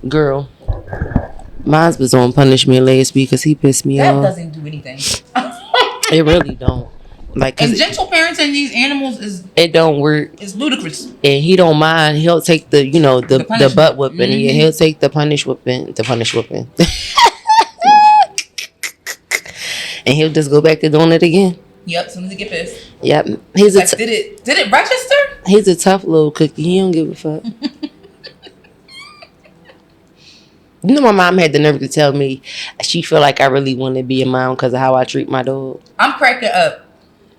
Girl, mine was on punishment last week because he pissed me That off. doesn't do anything. It really don't. Like, and gentle parenting these animals it don't work. It's ludicrous. And he don't mind. He'll take the the butt whipping. Mm-hmm. Yeah, he'll take the punish whipping. And he'll just go back to doing it again. Yep, as soon as he get pissed. Yep. He's like, did it register? He's a tough little cookie. He don't give a fuck. You know, my mom had the nerve to tell me she feel like I really want to be a mom because of how I treat my dog. I'm cracking up.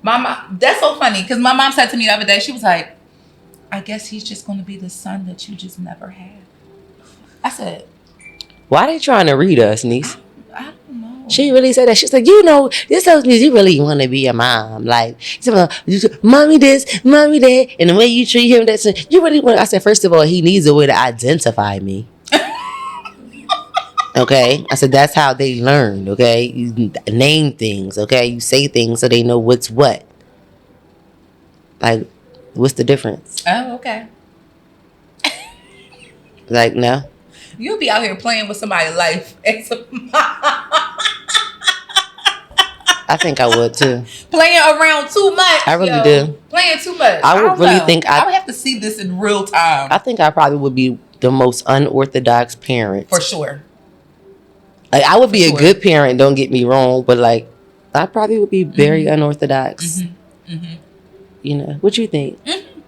My mom, that's so funny because my mom said to me the other day, she was like, I guess he's just going to be the son that you just never had. I said, why they trying to read us, niece? I don't know. She really said that. She's like, this tells me you really want to be a mom. Like, mommy this, mommy that, and the way you treat him, that's you really want. I said, first of all, he needs a way to identify me. Okay, I said that's how they learn. Okay, you name things. Okay, you say things so they know what's what. Like, what's the difference? Oh, okay. Like, no. You'll be out here playing with somebody's life as a mom. I think I would too. Playing around too much. I really do. Playing too much. I would really think I would have to see this in real time. I think I probably would be the most unorthodox parent. For sure. Like, I would be a good parent, don't get me wrong, but like, I probably would be very unorthodox. Mm-hmm. Mm-hmm. You know, what you think? Mm-hmm.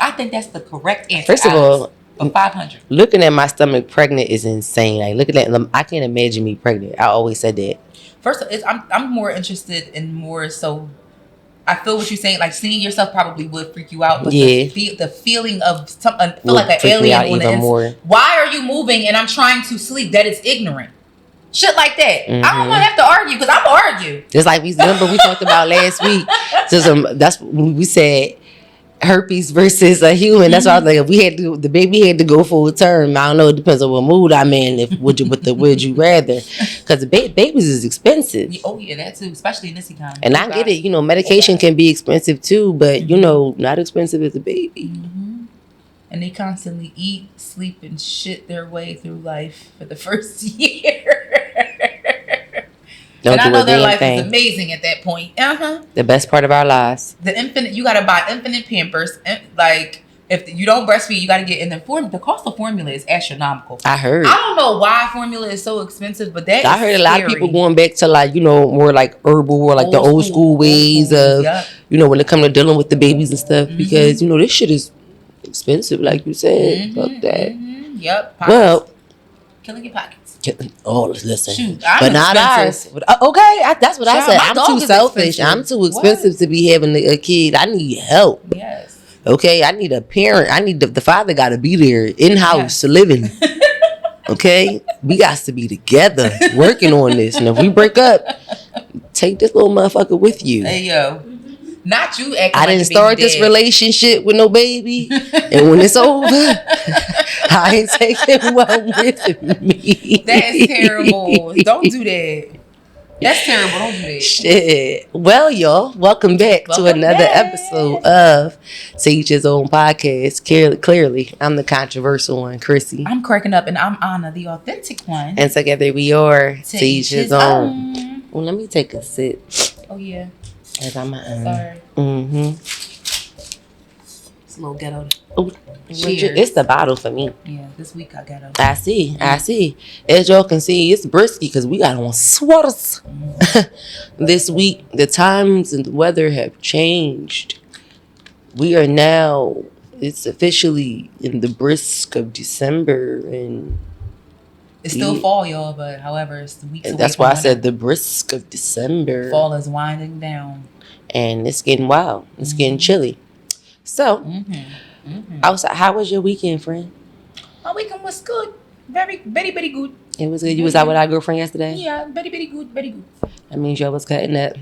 I think that's the correct answer. First of all, for 500. Looking at my stomach pregnant is insane. Like, looking at, I can't imagine me pregnant. I always said that. First, I'm more interested in more so. I feel what you're saying. Like, seeing yourself probably would freak you out. But yeah. The feeling of feel like an alien on the inside. Why are you moving and I'm trying to sleep? That is ignorant. Shit like that. Mm-hmm. I don't want to have to argue because I'm going to argue. Just like we talked about last week. That's when we said herpes versus a human. That's why I was like, if the baby had to go full term. I don't know. It depends on what mood I'm in. Would you rather? Because the babies is expensive. Oh yeah, that too. Especially in this economy. And I get it. Medication can be expensive too, but not expensive as a baby. Mm-hmm. And they constantly eat, sleep, and shit their way through life for the first year. And I know their life is amazing at that point. The best part of our lives. You gotta buy infinite Pampers. Like, if you don't breastfeed, you gotta get in the cost of formula is astronomical. I heard. I don't know why formula is so expensive, but I heard a lot of people going back to like more like herbal or like the old school ways of when it comes to dealing with the babies and stuff because this shit is expensive, like you said. Fuck that. Mm-hmm. Yep. Pockets. Well, killing your pockets. Oh, listen. Shoot, but not ours. Okay, that's what I said. I'm too selfish. Expensive. I'm too expensive to be having a kid. I need help. Yes. Okay, I need a parent. I need the father got to be there in-house living. Okay, we got to be together working on this. And if we break up, take this little motherfucker with you. Hey yo. Not you acting I didn't start this relationship with no baby. And when it's over, I ain't taking one with me. That's terrible. Don't do that. That's terrible. Don't do that. Shit. Well, y'all, welcome back to another episode of CHRISSIE. Clearly, I'm the controversial one, Chrissy. I'm cracking up, and I'm Anna, the authentic one. And together we are CHRISSIE. Well, let me take a sip. Oh, yeah. As I'm sorry. Mm-hmm. It's a little ghetto. Oh, it's the bottle for me. Yeah, this week I ghetto. I see. As y'all can see, it's brisky because we got on sweaters. This week, the times and the weather have changed. We are now, it's officially in the brisk of December and it's still fall, y'all, but however, it's the weeks away. That's why I said the brisk of December. Fall is winding down. And it's getting wild. It's getting chilly. So, outside, how was your weekend, friend? My weekend was good. Very, very, very good. It was good. You was out with our girlfriend yesterday? Yeah, very, very good, very good. That means y'all was cutting up.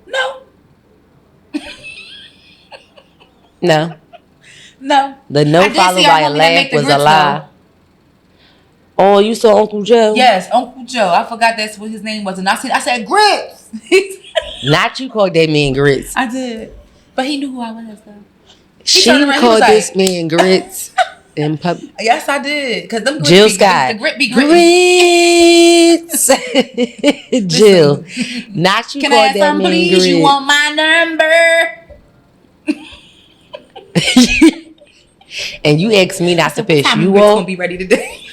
No. No. No. The no followed by a laugh was a lie. Oh, you saw Uncle Joe? Yes, Uncle Joe. I forgot that's what his name was. And I said grits. Not you called that man grits. I did. But he knew who I was, though. She called this man grits. in public? Yes, I did. Because them Jill Scott. The grit be gritty. Grits. Jill. Not you. Can I have some, please? Grit. You want my number? And you asked me not to piss you off. Gonna be ready today.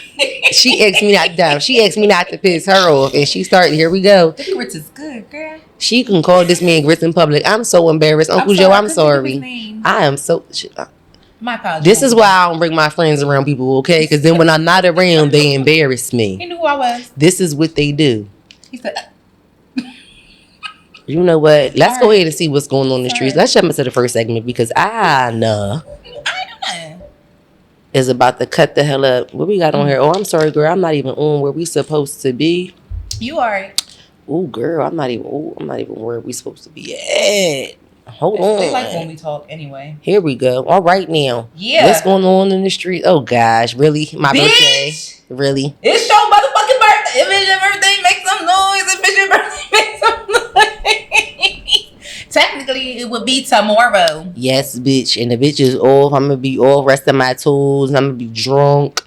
She asked me not down. She asked me not to piss her off, and she started. Here we go. The grits is good, girl. She can call this man grits in public. I'm so embarrassed, Uncle Joe. I'm sorry. I am so. My apologies. This is why I don't bring my friends around people, okay? Because then when I'm not around, they embarrass me. He knew who I was. This is what they do. He said. You know what? Let's go ahead and see what's going on in the streets. Let's jump into the first segment because I know. Is about to cut the hell up. What we got on here? Oh, I'm sorry, girl. I'm not even on where we supposed to be. You are. Oh, girl. I'm not even where we supposed to be at. Hold on. They like when we talk anyway. Here we go. All right now. Yeah. What's going on in the street? Oh gosh, really? My birthday? Really? It's your motherfucking birthday. If it's your birthday, make some noise. If it's your birthday, make some noise. Technically, it would be tomorrow. Yes, bitch. And the bitch is off. I'm gonna be off rest of my toes. I'm gonna be drunk.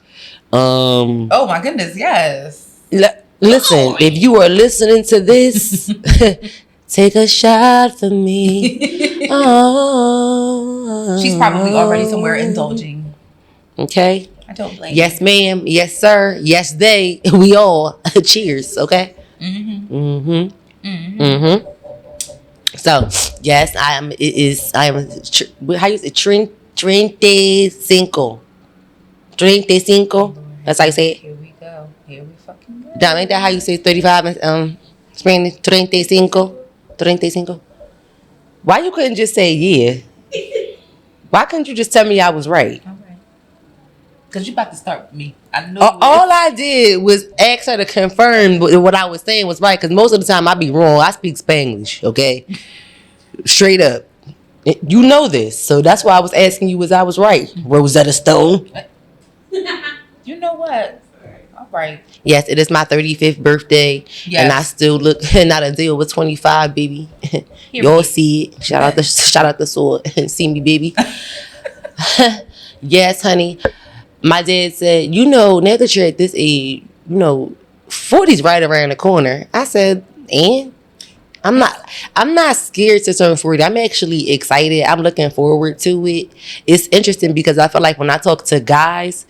Oh my goodness, yes. Listen, if you are listening to this, take a shot for me. Oh. She's probably already somewhere indulging. Okay. I don't blame Yes, ma'am. Yes, sir. Yes, they. We all. Cheers. Okay. So, yes, I am. It is. I am. How you say? 35. 35. That's how you say it. Here we go. Here we fucking go. Damn, ain't that how you say 35 in Spanish? 35. 35. Why you couldn't just say yeah? Why couldn't you just tell me I was right? All right. Because you about to start with me. I know. All I did was ask her to confirm what I was saying was right. Because most of the time I be wrong. I speak Spanglish, okay? Straight up. You know this. So that's why I was asking you was I was right. Rosetta Stone. You know what? All right. Yes, it is my 35th birthday. Yes. And I still look not a deal with 25, baby. Y'all see it. Shout out the sword. See me, baby. Yes, honey. My dad said, now that you're at this age, 40's right around the corner. I said, and I'm not scared to turn 40. I'm actually excited. I'm looking forward to it. It's interesting because I feel like when I talk to guys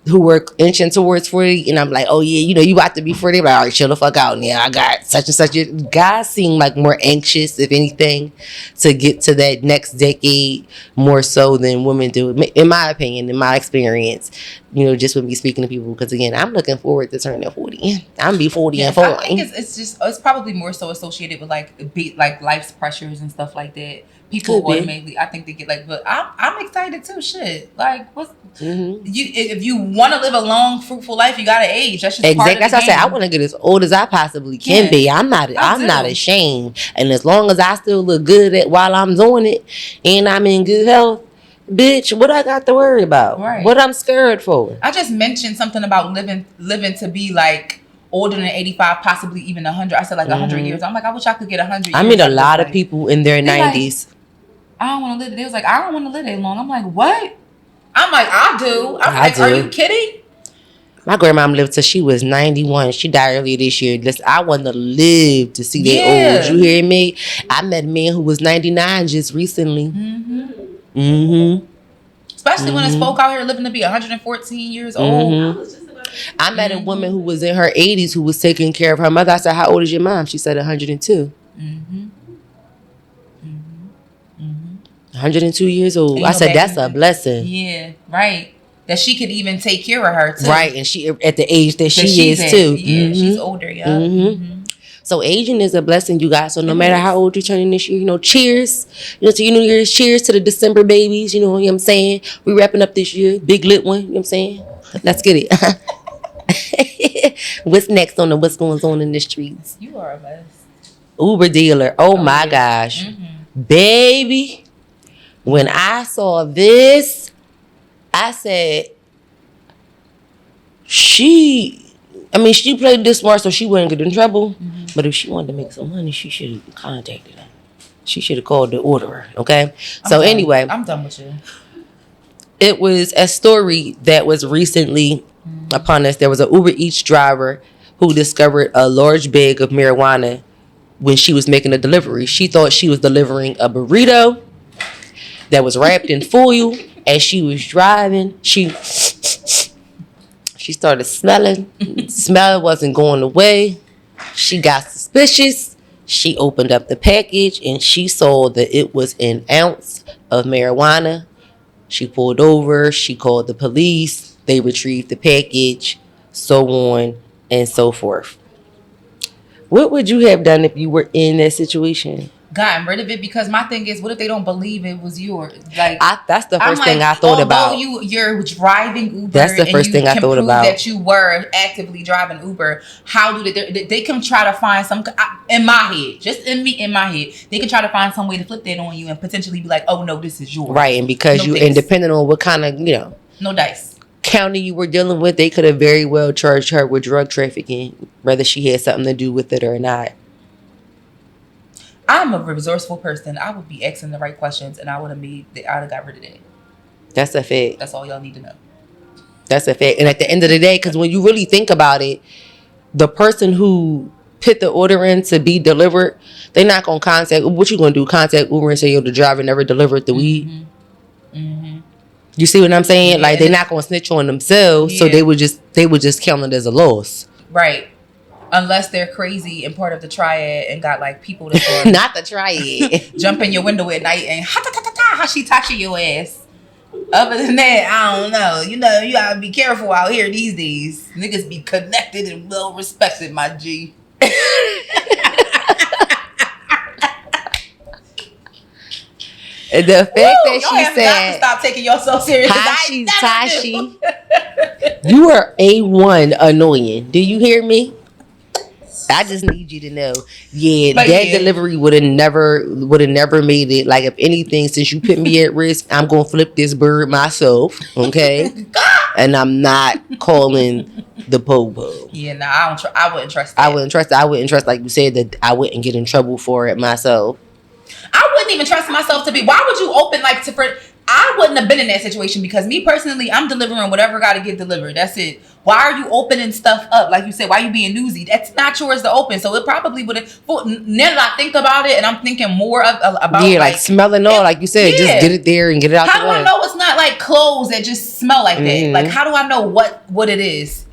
who were inching towards 40, and I'm like, oh yeah, you about to be 40. Like, all right, chill the fuck out now. I got such and such. Guys seem like more anxious, if anything, to get to that next decade more so than women do. In my opinion, in my experience, just with me speaking to people. Because again, I'm looking forward to turning 40. I'm gonna be 40 and 40. I think it's probably more so associated with like life's pressures and stuff like that. People automatically, I think they get like, but I'm excited too. Shit, like if you want to live a long, fruitful life, you gotta age. That's just part of the That's what I said. I want to get as old as I possibly can be. I'm not ashamed, and as long as I still look good while I'm doing it, and I'm in good health, bitch, what I got to worry about? Right. What I'm scared for? I just mentioned something about living to be like older than 85, possibly even 100. I said like 100 years. I'm like, I wish I could get 100 years. I mean, a lot of people in their 90s. Like, I don't want to live. They was like, I don't want to live that long. I'm like, what? I'm like, I do. I'm like, are you kidding? My grandmom lived till she was 91. She died earlier this year. Listen, I want to live to see that old. You hear me? I met a man who was 99 just recently. Especially when it's folk out here living to be 114 years old. I met a woman who was in her 80s who was taking care of her mother. I said, how old is your mom? She said 102. 102 years old. I said, that's a blessing. Yeah, right. That she could even take care of her too. Right, and she at the age that she is too. Yeah, she's older, yeah. So aging is a blessing, you guys. So no matter how old you're turning this year, cheers. To your New Year's. Cheers to the December babies. You know what I'm saying? We wrapping up this year. Big lit one. You know what I'm saying? Let's get it. What's next on what's going on in the streets? You are a mess. Uber dealer. Oh my gosh. Baby. When I saw this, I said, she played this smart so she wouldn't get in trouble. But if she wanted to make some money, she should have contacted her. She should have called the orderer, okay? Anyway. I'm done with you. It was a story that was recently upon us. There was an Uber Eats driver who discovered a large bag of marijuana when she was making a delivery. She thought she was delivering a burrito that was wrapped in foil. As she was driving, she started smelling. Smell wasn't going away. She got suspicious. She opened up the package and she saw that it was an ounce of marijuana. She pulled over. She called the police. They retrieved the package, so on and so forth. What would you have done if you were in that situation? Gotten rid of it, because my thing is, what if they don't believe it was yours? Like, that's the first thing I thought about. You're driving Uber, that's the first thing I thought about. That you were actively driving Uber. How do they can try to find some, in my head, just in my head, they can try to find some way to flip that on you and potentially be like, oh no, this is yours. Right, and because and depending on what kind of no dice county you were dealing with, they could have very well charged her with drug trafficking, whether she had something to do with it or not. I'm a resourceful person. I would be asking the right questions, and I'd have got rid of that. That's a fact. That's all y'all need to know. That's a fact. And at the end of the day, because when you really think about it, the person who put the order in to be delivered, they're not gonna contact. What you gonna do? Contact Uber and say, "Yo, the driver never delivered the weed." Mm-hmm. You see what I'm saying? Yeah. Like, they're not gonna snitch on themselves, so they would just count it as a loss. Right. Unless they're crazy and part of the triad and got like people that not the triad jump in your window at night and hashi your ass. Other than that, I don't know. You gotta be careful out here these days. Niggas be connected and well respected, my G. The fact that she said, "Stop taking yourself serious." Tashi, you are A1 annoying. Do you hear me? I just need you to know, delivery would have never made it. Like, if anything, since you put me at risk, I'm gonna flip this bird myself, okay? And I'm not calling the po-po. Yeah, no, I wouldn't trust that. I wouldn't trust, like you said, that I wouldn't get in trouble for it myself. I wouldn't even trust myself to be. Why would you open I wouldn't have been in that situation, because me personally, I'm delivering whatever got to get delivered. That's it. Why are you opening stuff up? Like you said, why are you being newsy? That's not yours to open. So it probably would have. Now that I think about it, and I'm thinking more about like smelling all, like you said, just get it there and get it out. How do I know it's not like clothes that just smell like that? Like, how do I know what it is?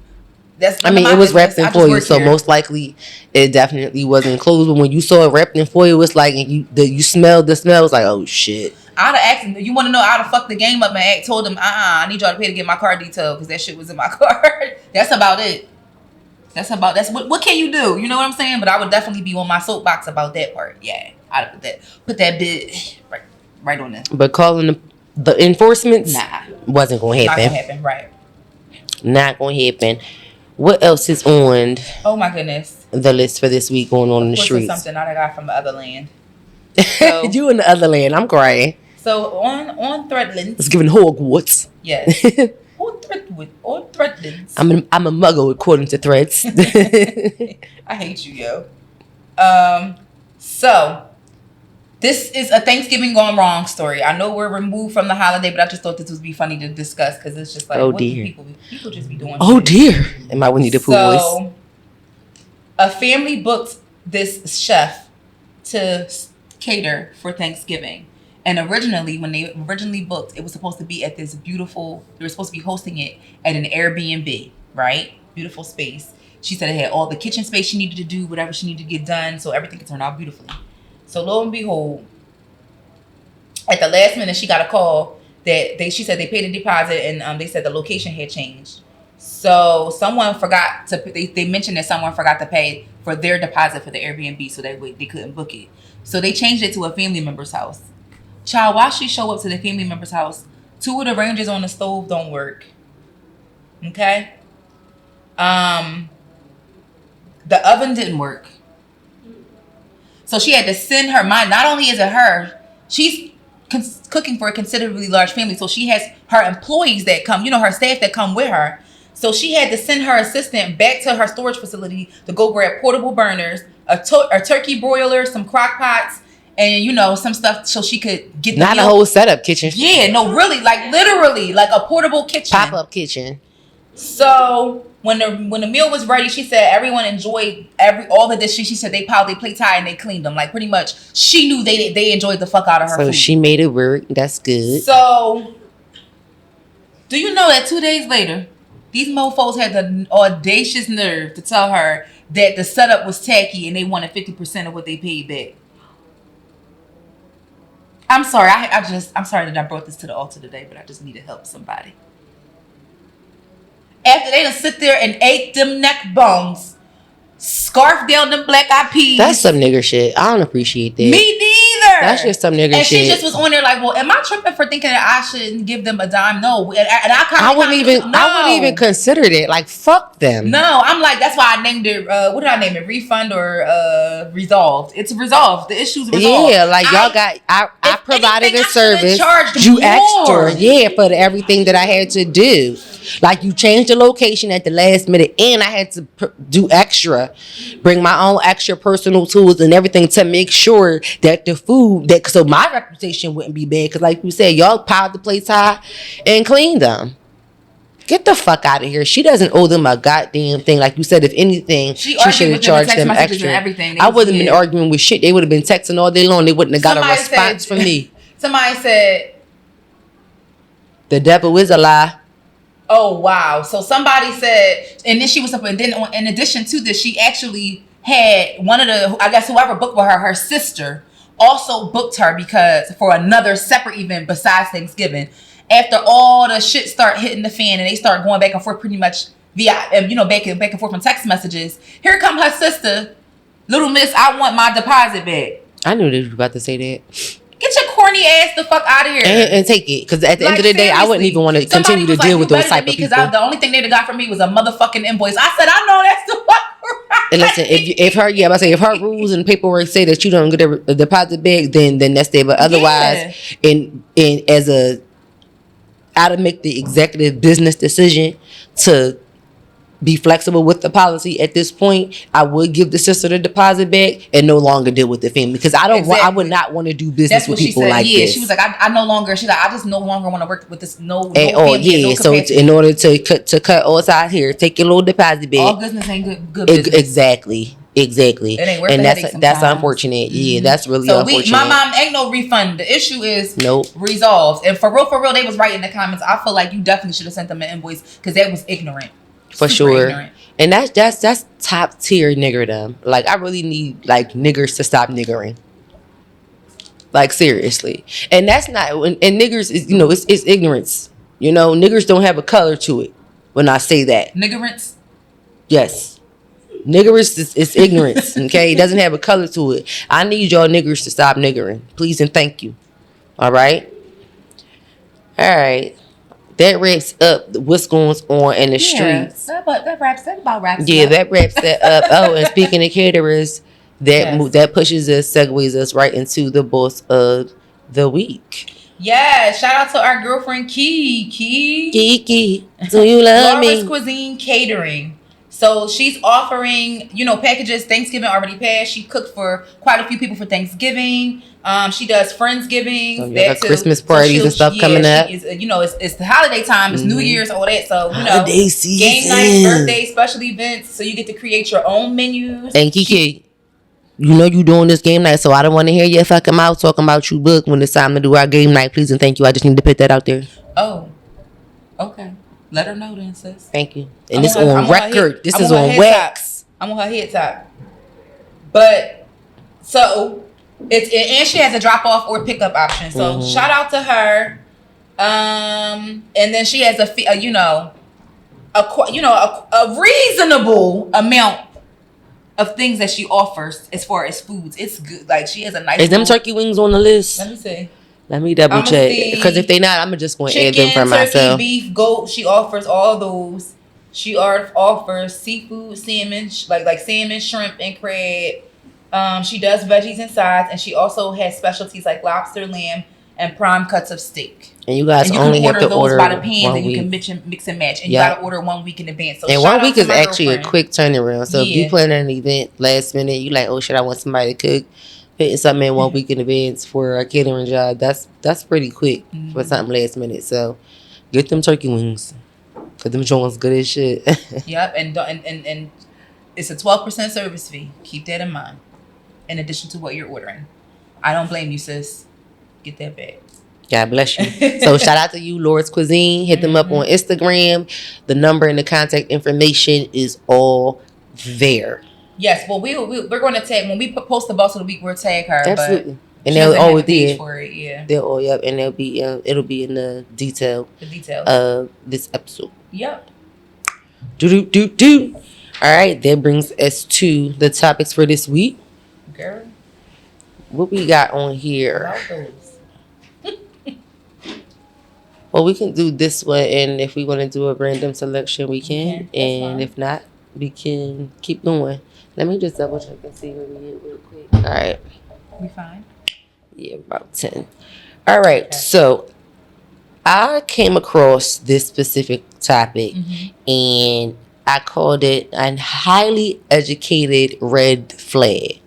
It was wrapped in foil, so most likely it definitely wasn't clothes. But when you saw it wrapped in foil, it's like you smelled the smell. It's like, oh shit. I'd have asked him, you want to know, I'd have fucked the game up and told him, I need y'all to pay to get my car detailed, because that shit was in my car. That's about it. That's what can you do? You know what I'm saying? But I would definitely be on my soapbox about that part. Yeah, I'd put that bit right on there. But calling the enforcements, wasn't going to happen. Not going to happen, right. Not going to happen. What else is on? Oh my goodness. The list for this week going on in the streets? Something I got from the other land. So, you in the other land? I'm crying. So on Threadlands. It's giving Hogwarts. Yes. on Threadlands. I'm a muggle according to Threads. I hate you, yo. So this is a Thanksgiving gone wrong story. I know we're removed from the holiday, but I just thought this would be funny to discuss, because it's just like, people just be doing. Oh dear. Am I Winnie the Pooh voice? So a family booked this chef to cater for Thanksgiving. And originally, when they booked, it was supposed to be at this beautiful, they were supposed to be hosting it at an Airbnb, right? Beautiful space. She said it had all the kitchen space she needed to do, whatever she needed to get done, so everything could turn out beautifully. So lo and behold, at the last minute, she got a call that she said they paid a deposit, and they said the location had changed. So someone forgot to, they mentioned that someone forgot to pay for their deposit for the Airbnb, so that way they couldn't book it. So they changed it to a family member's house. Child, while she show up to the family member's house, 2 of the ranges on the stove don't work. Okay? The oven didn't work. So she had to send her, not only is it her, she's cooking for a considerably large family. So she has her employees that come, her staff that come with her. So she had to send her assistant back to her storage facility to go grab portable burners, a turkey broiler, some crock pots, and you know, some stuff so she could get the not meal. a whole setup kitchen. Yeah, no, really, like literally, like a portable kitchen, pop-up kitchen. So when the meal was ready, she said everyone enjoyed all the dishes. She said they piled their plates high and they cleaned them. Like pretty much, she knew they enjoyed the fuck out of her food. So she made it work. That's good. So, do you know that 2 days later, these mofos had the audacious nerve to tell her that the setup was tacky and they wanted 50% of what they paid back. I'm sorry. I'm sorry that I brought this to the altar today, but I just need to help somebody. After they done sit there and ate them neck bones, scarf down them black eyed peas. That's some nigger shit. I don't appreciate that. Me neither. That's just some nigger and shit. And she just was on there like, well, am I tripping for thinking that I shouldn't give them a dime? No. And I wouldn't even consider that. Like, fuck them. No, I'm like, that's why I named it, what did I name it? Refund or Resolved? It's Resolved. The issue's resolved. Yeah, like y'all I provided a service. You more. extra. Yeah, for everything that I had to do. Like you changed the location at the last minute and I had to do extra. Bring my own extra personal tools and everything to make sure that the food, so my reputation wouldn't be bad. Because like you said, y'all piled the plates high and cleaned them. Get the fuck out of here. She doesn't owe them a goddamn thing. Like you said, if anything, she should have charged them extra. I wouldn't have been arguing with shit. They would have been texting all day long. They wouldn't have got a response from me. Somebody said, the devil is a lie. Oh, wow. So somebody said, and then she was up, and then in addition to this, she actually had one of the, I guess whoever booked with her sister, also booked her because for another separate event besides Thanksgiving. After all the shit start hitting the fan and they start going back and forth pretty much via, back and forth on text messages, here come her sister, little miss, I want my deposit back. I knew they were about to say that. Get your corny ass the fuck out of here. And take it. Because at the end of the day, I wouldn't even want to continue to deal with those type of people. Because the only thing they got from me was a motherfucking invoice. I said, I know that's the fuck right. And listen, if her rules and paperwork say that you don't get a deposit back, then that's there. But otherwise, in as a, I would make the executive business decision to be flexible with the policy at this point. I would give the sister the deposit back and no longer deal with the family because I would not want to do business with people like this. She was like, I no longer. She's like, I just no longer want to work with this. Family, so in order to cut all sides here, take your little deposit back. All business ain't good business. Exactly. It ain't worth and that's unfortunate. Yeah, that's really so unfortunate. My mom ain't no refund. The issue is resolved. And for real, they was right in the comments. I feel like you definitely should have sent them an invoice because that was ignorant. For sure. Ignorant. And that's top tier niggerdom. Like I really need like niggers to stop niggering. Like seriously. And that's not and niggers is it's ignorance. Niggers don't have a color to it when I say that. Niggerance? Yes. Niggers is ignorance, okay? It doesn't have a color to it. I need y'all niggers to stop niggering. Please and thank you. All right? All right. That wraps up what's going on in the streets. That wraps that up. Oh, and speaking of caterers, that pushes us, segues us right into the boss of the week. Yeah, shout out to our girlfriend Kiki. Do you love me? Cuisine Catering. So she's offering, packages. Thanksgiving already passed. She cooked for quite a few people for Thanksgiving. She does Friendsgiving. So Christmas parties and stuff coming up. It's the holiday time. It's New Year's, all that. So, holiday season. Game nights, birthdays, special events. So you get to create your own menus. And Kiki, you doing this game night, so I don't want to hear your fucking mouth talking about you book when it's time to do our game night. Please and thank you. I just need to put that out there. Oh, okay. Let her know then, sis. Thank you. And this on record. This is on wax. I'm on her head top. But so and she has a drop off or pickup option. So shout out to her. And then she has a reasonable amount of things that she offers as far as foods. It's good. Like she has a nice. Is them turkey wings on the list? Let me see. Let me double check. Because if they not, I'm just going to add them for myself. Chicken, beef, goat. She offers all those. She offers seafood, salmon, like salmon, shrimp, and crab. She does veggies and sides, and she also has specialties like lobster, lamb, and prime cuts of steak. And you guys only have to order by the pans, and you can mix and match. And you got to order 1 week in advance. So and 1 week is actually a quick turnaround. So if you plan an event last minute, you like, oh shit, I want somebody to cook. Putting something in 1 week in advance for a catering job, that's pretty quick for something last minute. So get them turkey wings, cause them joints good as shit. Yep, and it's a 12% service fee. Keep that in mind. In addition to what you're ordering, I don't blame you, sis. Get that bag. God bless you. So shout out to you, Lord's Cuisine. Hit them up on Instagram. The number and the contact information is all there. Yes, well, we're going to tag when we post the boss of the week. We'll tag her. Absolutely, but and they'll always be for it. Yeah, they'll all and they'll be it'll be in the details of this episode. Yep. Do. All right, that brings us to the topics for this week. Girl, what we got on here? Well, we can do this one, and if we want to do a random selection, we can. And if not, we can keep going. Let me just double check and see where we at real quick. All right. We fine? Yeah, about 10. All right. Okay. So I came across this specific topic, and I called it a highly educated red flag.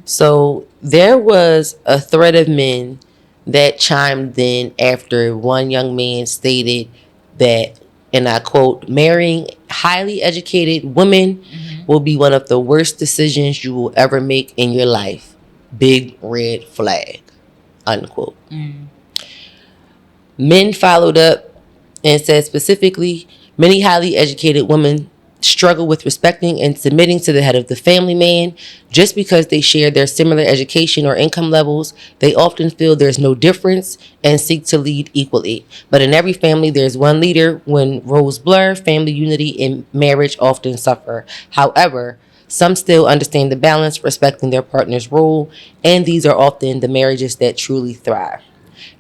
So there was a thread of men that chimed in after one young man stated that, and I quote, marrying highly educated women will be one of the worst decisions you will ever make in your life. Big red flag, unquote. Men followed up and said specifically, many highly educated women struggle with respecting and submitting to the head of the family man. Just because they share their similar education or income levels, they often feel there's no difference and seek to lead equally. But in every family, there's one leader. When roles blur, family unity and marriage often suffer. However, some still understand the balance, respecting their partner's role, and these are often the marriages that truly thrive.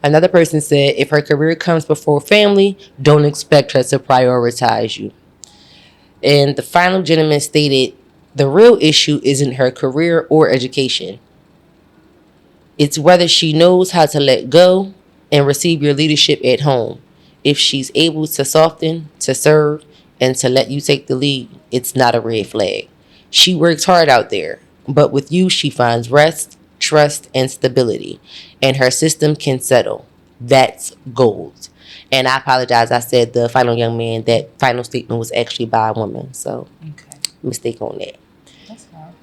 Another person said, if her career comes before family, don't expect her to prioritize you. And the final gentleman stated, the real issue isn't her career or education. It's whether she knows how to let go and receive your leadership at home. If she's able to soften, to serve, and to let you take the lead, it's not a red flag. She works hard out there, but with you, she finds rest, trust, and stability, and her system can settle. That's gold. And I apologize. I said the final young man, that final statement was actually by a woman. So, mistake on that. That's fine.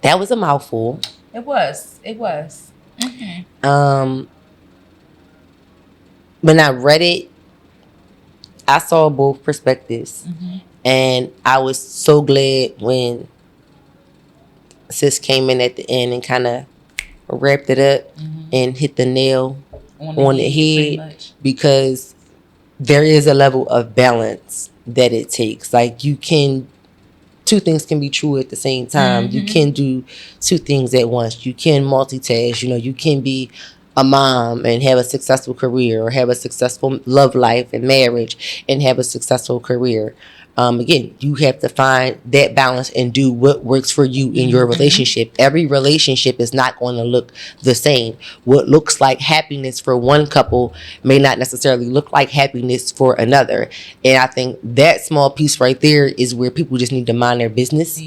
That was a mouthful. It was. When I read it, I saw both perspectives. And I was so glad when sis came in at the end and kind of wrapped it up and hit the nail on the head, because there is a level of balance that it takes. Like, two things can be true at the same time. You can do two things at once. You can multitask. You can be a mom and have a successful career, or have a successful love life and marriage and have a successful career. Again, you have to find that balance and do what works for you in your relationship. Every relationship is not going to look the same. What looks like happiness for one couple may not necessarily look like happiness for another. And I think that small piece right there is where people just need to mind their business.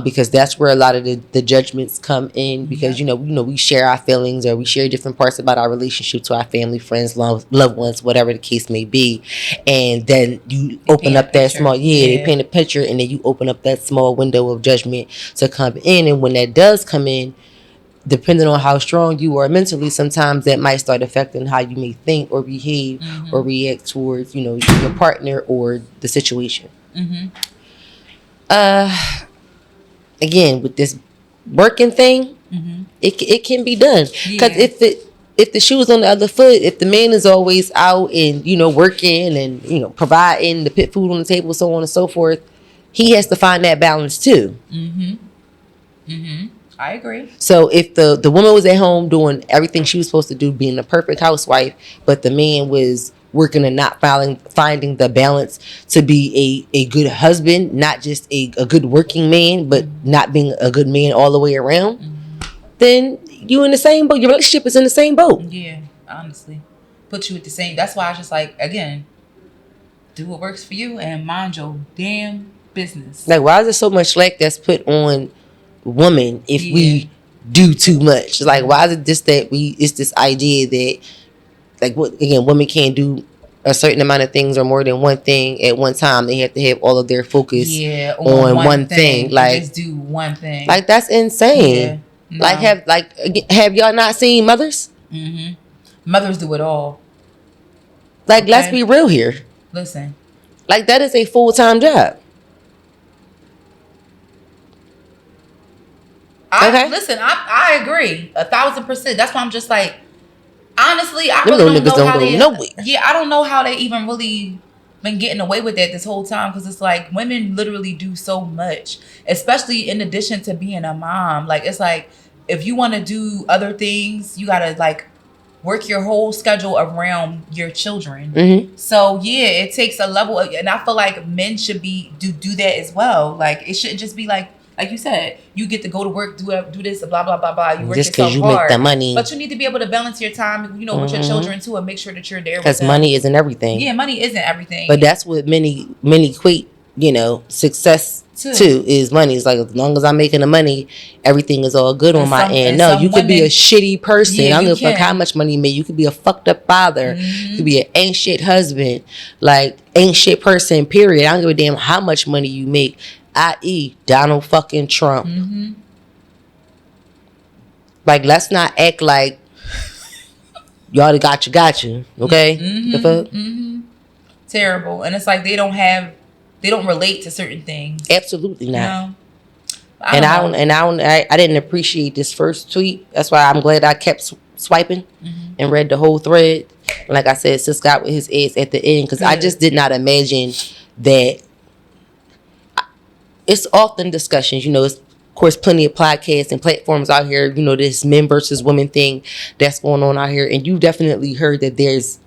Because that's where a lot of the judgments come in, because we share our feelings, or we share different parts about our relationship to our family, friends, loved ones, whatever the case may be. And then you open up that small, they paint a picture, and then you open up that small window of judgment to come in. And when that does come in, depending on how strong you are mentally, sometimes that might start affecting how you may think or behave or react towards, your partner or the situation. Again, with this working thing, it can be done. Because if the shoe is on the other foot, if the man is always out and, working and, providing the put food on the table, so on and so forth, he has to find that balance too. I agree. So if the woman was at home doing everything she was supposed to do, being the perfect housewife, but the man was working and not finding the balance to be a good husband, not just a good working man, but not being a good man all the way around, then you in the same boat. Your relationship is in the same boat. Yeah, honestly. Put you at the same. That's why I just again, do what works for you and mind your damn business. Like, why is there so much slack that's put on woman if we do too much. It's like, why is it just that it's this idea that, like, what, again, women can't do a certain amount of things or more than one thing at one time. They have to have all of their focus on one thing. Like, just do one thing. Like, that's insane. Yeah. No. Have y'all not seen Mothers? Mm-hmm. Mothers do it all. Like, let's be real here. Listen. Like, that is a full-time job. I agree 1,000%. That's why I'm just like, honestly, I really don't know how they. Yeah, I don't know how they even really been getting away with that this whole time, because it's like women literally do so much, especially in addition to being a mom. Like, it's like, if you want to do other things, you gotta like work your whole schedule around your children. Mm-hmm. So yeah, it takes a level of, and I feel like men should do that as well. Like, it shouldn't just be like you said, you get to go to work, do this, blah blah blah blah. You work just because you make the money, but you need to be able to balance your time, you know, with your children too, and make sure that you're there. Because money isn't everything. Yeah, money isn't everything. But that's what many equate, you know, success to is money. It's like, as long as I'm making the money, everything is all good on my end. No, you could be a shitty person. I don't give a fuck how much money you make. You could be a fucked up father. Mm-hmm. You could be an ain't shit husband. Like, ain't shit person, period. I don't give a damn how much money you make. I.e. Donald fucking Trump. Mm-hmm. Like, let's not act like y'all got you. Okay? Mm-hmm. The fuck? Mm-hmm. Terrible. And it's like they don't relate to certain things. Absolutely not. You know? I didn't appreciate this first tweet. That's why I'm glad I kept swiping and read the whole thread. Like I said, Sis got with his ass at the end, because I just did not imagine that. It's often discussions, you know, it's, of course, plenty of podcasts and platforms out here, you know, this men versus women thing that's going on out here. And you definitely heard that there's,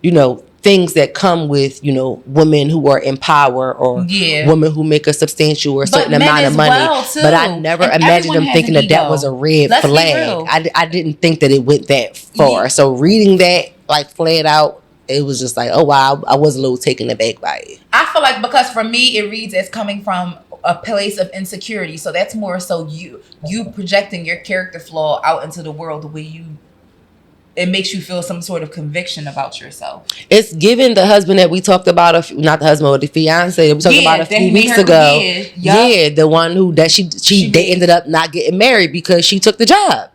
you know, things that come with, you know, women who are in power or women who make a substantial or a certain amount of money. But I never imagined them thinking that was a red flag. I didn't think that it went that far. Yeah. So reading that, like, flat out, it was just like, oh wow, I was a little taken aback by it. I feel like, because for me, it reads as coming from a place of insecurity. So that's more so you projecting your character flaw out into the world, the way it makes you feel some sort of conviction about yourself. It's given the husband that we talked about, not the husband, but the fiance that we talked about a few weeks ago. Yeah, the one who they ended up not getting married because she took the job.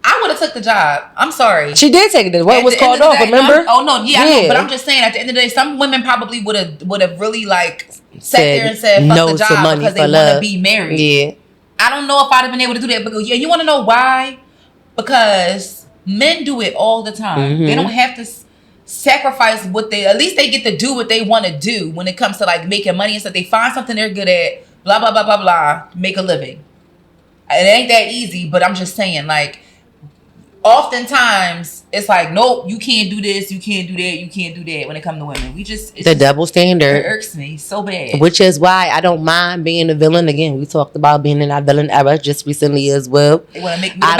I would have took the job. I'm sorry. She did take it. What was called off, remember? I know, but I'm just saying, at the end of the day, some women probably would have really like sat there and said fuck the job because they want to be married. Yeah. I don't know if I'd have been able to do that. But you want to know why? Because men do it all the time. Mm-hmm. They don't have to sacrifice at least they get to do what they want to do when it comes to like making money and stuff. They find something they're good at, blah, blah, blah, blah, blah, make a living. It ain't that easy, but I'm just saying, like, oftentimes it's like, nope, you can't do this, you can't do that, you can't do that when it comes to women. The double standard. It irks me so bad. Which is why I don't mind being a villain. Again, we talked about being in our villain era just recently as well. They want to make me the bad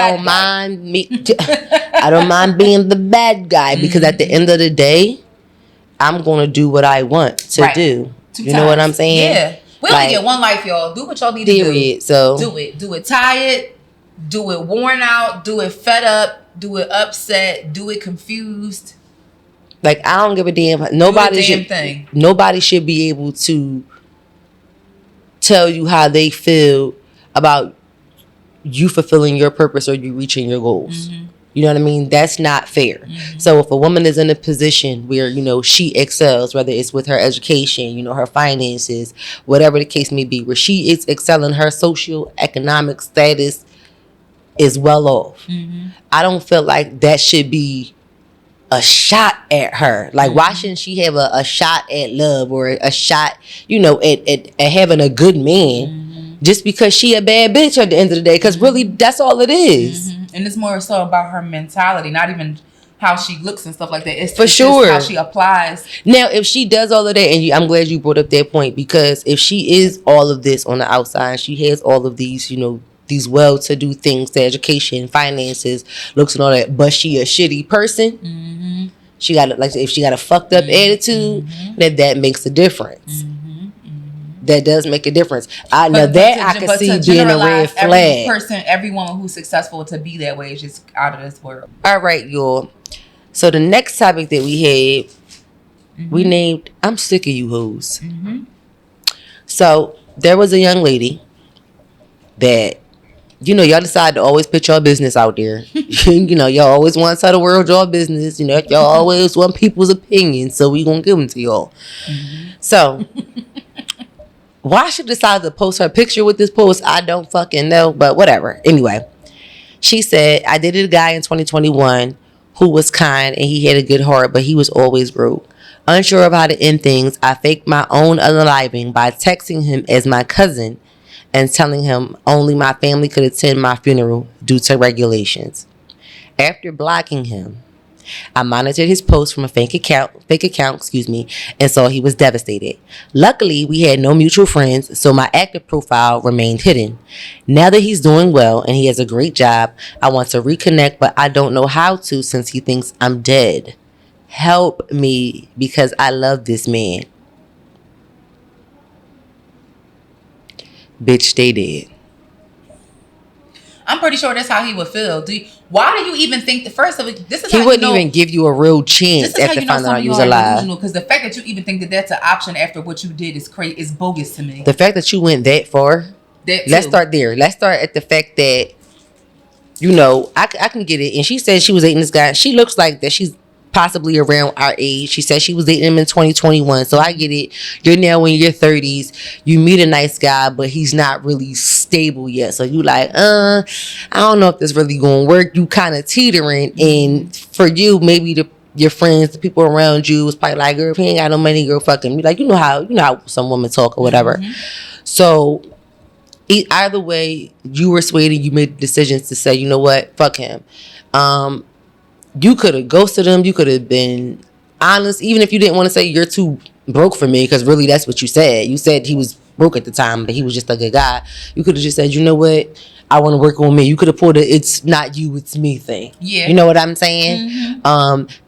guy. I don't mind being the bad guy, because at the end of the day, I'm going to do what I want to do. You know what I'm saying? Yeah. We only get one life, y'all. Do what y'all need to do. So do it tired. Do it worn out, do it fed up, do it upset, do it confused. Like, I don't give a damn. Nobody should be able to tell you how they feel about you fulfilling your purpose or you reaching your goals. Mm-hmm. You know what I mean? That's not fair. Mm-hmm. So if a woman is in a position where, you know, she excels, whether it's with her education, you know, her finances, whatever the case may be, where she is excelling, her social economic status is well off. Mm-hmm. I don't feel like that should be a shot at her. Like, why shouldn't she have a shot at love or a shot, you know, at having a good man just because she a bad bitch at the end of the day? Because really, that's all it is. Mm-hmm. And it's more so about her mentality, not even how she looks and stuff like that. It's just how she applies. Now, if she does all of that, and I'm glad you brought up that point, because if she is all of this on the outside, she has all of these, you know, these well-to-do things, the education, finances, looks and all that, but she a shitty person. Mm-hmm. She got, like, if she got a fucked up attitude, that makes a difference. Mm-hmm. Mm-hmm. that does make a difference. I know that I can see being a red flag. Every woman who's successful to be that way is just out of this world. All right, y'all. So the next topic that we had, we named "I'm sick of you hoes." So there was a young lady that, you know, y'all decide to always put your business out there. You know, y'all always want to tell the world your business. You know, y'all always want people's opinions, so we gonna give them to y'all. So why she decided to post her picture with this post, I don't fucking know, but whatever. Anyway, she said, I dated a guy in 2021 who was kind and he had a good heart, but he was always broke. Unsure of how to end things, I faked my own unaliving by texting him as my cousin and telling him only my family could attend my funeral due to regulations. After blocking him, I monitored his posts from a fake account, and saw he was devastated. Luckily, we had no mutual friends, so my active profile remained hidden. Now that he's doing well and he has a great job, I want to reconnect, but I don't know how to since he thinks I'm dead. Help me because I love this man. Bitch, stay dead. I'm pretty sure that's how he would feel. Why do you even think this is he wouldn't even give you a real chance after finding out you was alive. Because the fact that you even think that that's an option after what you did is crazy, is bogus to me. The fact that you went that far. Let's start there. Let's start at the fact that, you know, I can get it. And she said she was dating this guy. She looks like that she's possibly around our age. She said she was dating him in 2021. So I get it. You're now in your 30s. You meet a nice guy, but he's not really stable yet. So you like, I don't know if this really gonna work. You kind of teetering. And for you, maybe your friends, the people around you was probably like, girl, if he ain't got no money, girl, fuck him. You like, you know how some women talk or whatever. So either way, you were swayed and you made decisions to say, you know what, fuck him. You could have ghosted him. You could have been honest, even if you didn't want to say you're too broke for me, because really that's what you said. You said he was broke at the time, but he was just a good guy. You could have just said, you know what, I want to work on me. You could have pulled a "it's not you, it's me" thing. Yeah, you know what I'm saying.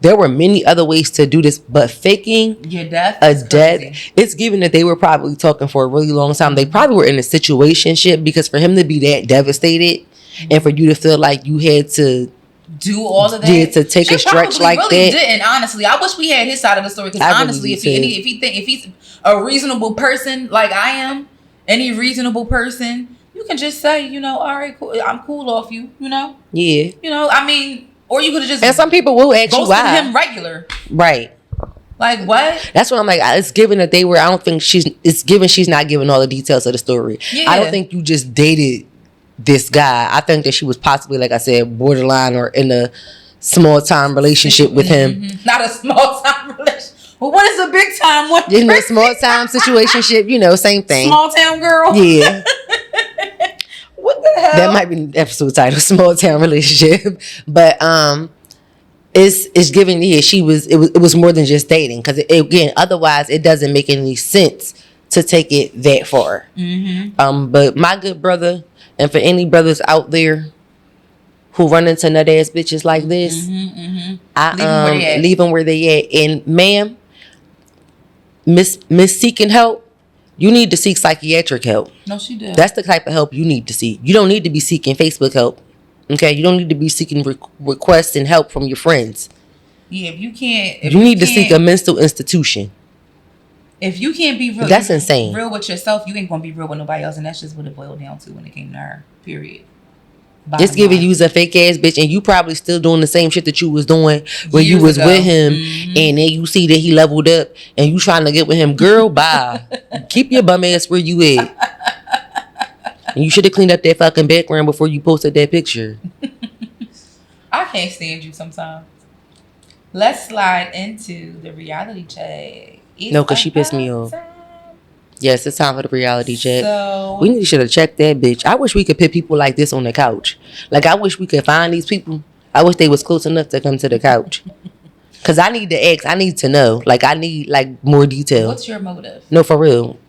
There were many other ways to do this, but faking your death, it's given that they were probably talking for a really long time. They probably were in a situationship, because for him to be that devastated and for you to feel like you had to do all of that, yeah, to take a stretch like really that. Didn't, honestly, I wish we had his side of the story, because honestly, really if he's a reasonable person like I am, any reasonable person, you can just say, you know, all right, cool, I'm cool off you, you know. Yeah. You know, I mean, or you could have just. And some people will ask you why. Him regular. Right. Like what? That's what I'm like. It's given that they were. I don't think it's given she's not giving all the details of the story. Yeah. I don't think you just dated this guy. I think that she was possibly, like I said, borderline or in a small time relationship with him. Not a small time relationship. Well, what is a big time one? In a small time situationship, you know, same thing. Small town girl. Yeah. What the hell? That might be an episode title, small town relationship. But it's giving. Yeah, it was more than just dating, because again, otherwise it doesn't make any sense to take it that far. But my good brother. And for any brothers out there who run into nut ass bitches like this, I leave them where they at. And ma'am, miss seeking help, you need to seek psychiatric help. No, she did. That's the type of help you need to seek. You don't need to be seeking Facebook help. Okay, you don't need to be seeking requests and help from your friends. Yeah, if you can't, you need to seek a mental institution. If you can't be real, that's insane. Real with yourself, you ain't gonna be real with nobody else, and that's just what it boiled down to when it came to her. Period. It's giving you a fake ass bitch, and you probably still doing the same shit that you was doing when you was with him, and then you see that he leveled up, and you trying to get with him. Girl, bye. Keep your bum ass where you at. And you should have cleaned up that fucking background before you posted that picture. I can't stand you sometimes. Let's slide into the reality check. No, because she pissed me off. Yes, it's time for the reality check. So, we should have checked that bitch. I wish we could put people like this on the couch. Like, I wish we could find these people. I wish they was close enough to come to the couch. Because I need to ask. I need to know. Like, I need, like, more detail. What's your motive? No, for real.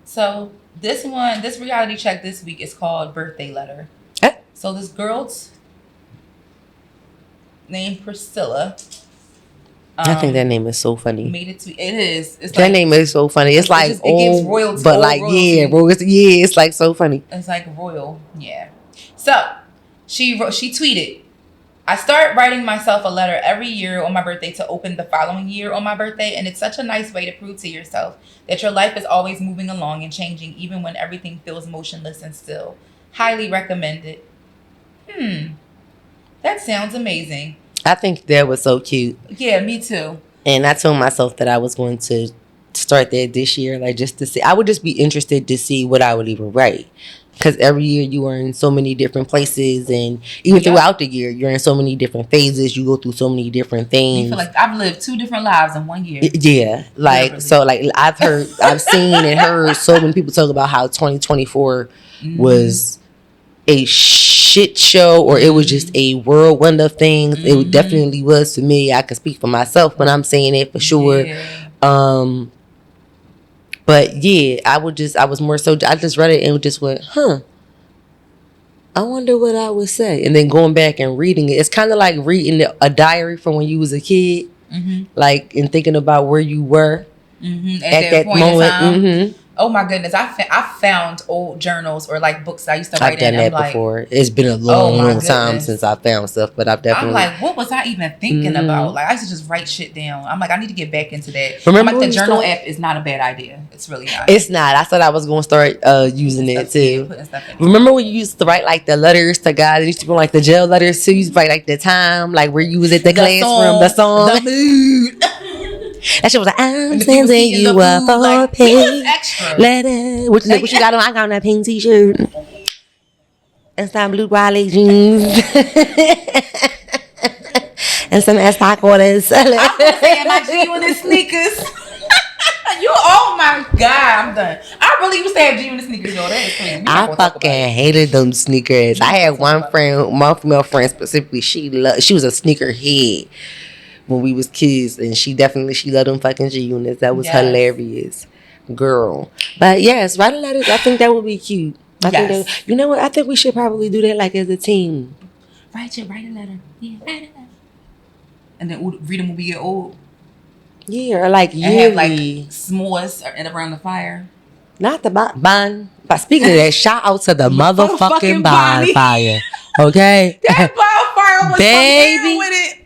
So, this reality check this week is called Birthday Letter. So, this girl's named Priscilla. I think that name is so funny. Made it to it is. It's that name is so funny. It's like it gives royalty, but like royalty. Yeah, it's like so funny. It's like royal. Yeah. So she tweeted, I start writing myself a letter every year on my birthday to open the following year on my birthday, and it's such a nice way to prove to yourself that your life is always moving along and changing, even when everything feels motionless and still. Highly recommended. That sounds amazing. I think that was so cute. Yeah, me too. And I told myself that I was going to start that this year, like just to see. I would just be interested to see what I would even write. Because every year you are in so many different places, and even throughout the year, you're in so many different phases. You go through so many different things. You feel like I've lived 2 different lives in 1 year. Yeah, like literally. So, like I've seen and heard so many people talk about how 2024 was a shit show, or it was just a whirlwind of things. It definitely was to me. I can speak for myself when I'm saying it for sure. Yeah. But yeah, I was more so, I just read it and just went, I wonder what I would say. And then going back and reading it, it's kind of like reading a diary from when you was a kid, like, and thinking about where you were at that point moment. Oh my goodness, I found old journals or like books I used to write in. I've done that before. It's been a long time since I found stuff, but I've definitely. I'm like, what was I even thinking about? Like, I used to just write shit down. I'm like, I need to get back into that. Remember, like, the journal app is not a bad idea. It's really not. It's not. I thought I was going to start using it too. Remember when you used to write like the letters to God? You used to put like the jail letters too. You used to write like the time, like where you was at the classroom, the song, the mood. That shit was like, I'm sending you a 4-page letter. What you got on? I got on that pink t-shirt and some blue bralette jeans and some S-Stock orders. I'm saying my G-Unit sneakers. Oh my God, I'm done. I really used to have G-Unit sneakers though. That is crazy. I fucking hated them sneakers. I had one female friend specifically. She was a sneaker head when we was kids, and she loved them fucking G-Units. That was hilarious, girl. But yes, writing letters, I think that would be cute. I think that, you know what? I think we should probably do that like as a team. Write a letter. Yeah, write a letter. And then read them when we get old. Yeah, or like yearly. And have like s'mores around the fire. Not the bond. But speaking of that, shout out to the motherfucking bonfire. Okay? That bonfire was baby with it.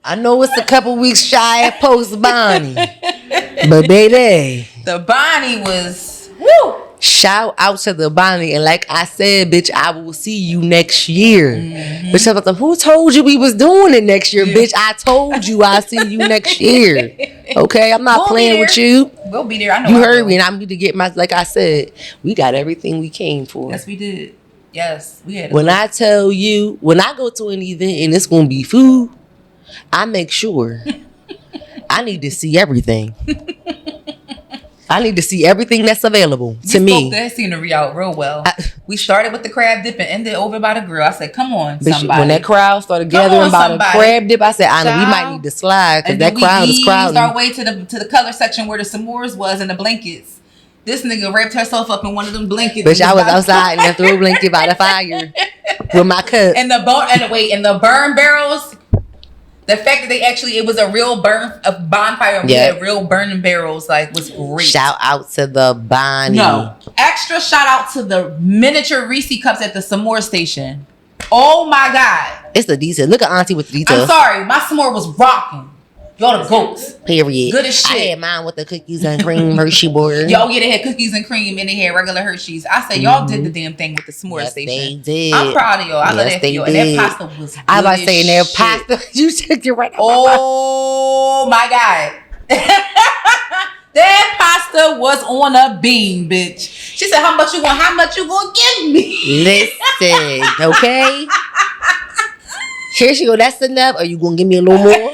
I know it's a couple weeks shy of post Bonnie, but baby, the Bonnie was woo. Shout out to the Bonnie, and like I said, bitch, I will see you next year. Bitch, I was like, who told you we was doing it next year, bitch? I told you I'll see you next year. Okay, I'm not playing with you. We'll be there. I know. You heard me, and I'm going to get my. Like I said, we got everything we came for. Yes, we did. Yes, we had. When I tell you, when I go to an event and it's gonna be food, I make sure I need to see everything. I need to see everything that's available to me. You spoke that scenery out real well. We started with the crab dip and ended over by the grill. I said, come on, somebody. When that crowd started gathering by the crab dip, I said, Anna, we might need to slide because that crowd is crowded. Our way to the color section where the s'mores was and the blankets. This nigga wrapped herself up in one of them blankets. Bitch, I was outside and threw a blanket by the fire with my cup. And the burn barrels. The fact that it was a real bonfire and we had real burning barrels, like, was great. Shout out to the Bonnie. No. Extra shout out to the miniature Reese cups at the s'more station. Oh my God. It's the detail. Look at Auntie with the details. I'm sorry. My s'more was rocking. Y'all the goats. Period. Good as shit. I had mine with the cookies and cream Hershey board. Y'all, they had cookies and cream and they had regular Hershey's. I said, y'all did the damn thing with the s'more station. They did. I'm proud of y'all. I love that for you. And that pasta was good. I was saying that pasta. You took it right out. Oh my God. That pasta was on a beam, bitch. She said, how much you gonna give me? Listen, okay? Here she go, that's enough. Are you gonna give me a little more?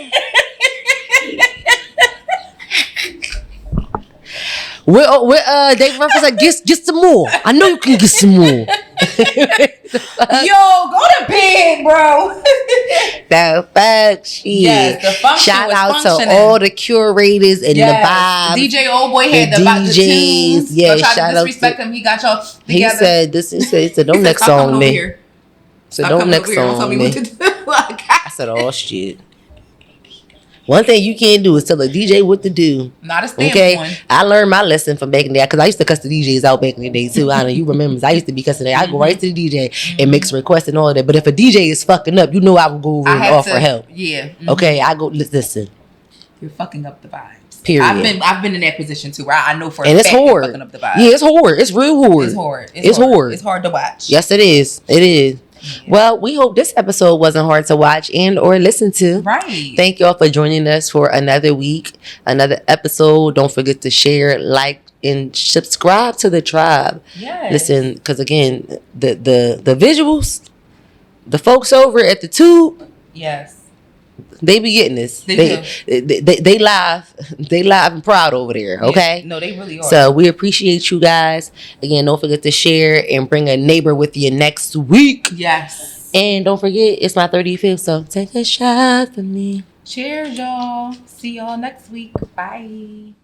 Dave Ruffin said, get some more. I know you can get some more. Yo, go to bed, bro. The fuck shit. Yes, the function Shout was out functioning. To all the curators and the vibes. DJ Old Boy had the tunes. Yeah, shout out to disrespect him. He got y'all together. He said, don't next song me. So don't next song me. I said, oh shit. One thing you can't do is tell a DJ what to do. Not a stamp okay? one. I learned my lesson from back in the day because I used to cuss the DJs out back in the day too. I know you remember. I used to be cussing that. I go right to the DJ and make requests and all that. But if a DJ is fucking up, you know I will go over and offer help. Yeah. Okay, I go listen. You're fucking up the vibes. Period. I've been in that position too, where I know for and a it's fact hard. Fucking up the vibes. Yeah, it's hard. It's real hard. It's hard. It's hard. It's hard to watch. Yes, it is. It is. Yeah. Well, we hope this episode wasn't hard to watch and or listen to. Right. Thank y'all for joining us for another week, another episode. Don't forget to share, like, and subscribe to the tribe. Yes. Listen, because again, the visuals, the folks over at the Tube. Yes. They be getting this. They live and proud over there. Okay. Yeah. No, they really are. So we appreciate you guys. Again, don't forget to share and bring a neighbor with you next week. Yes. And don't forget, it's my 35th, so take a shot for me. Cheers, y'all. See y'all next week. Bye.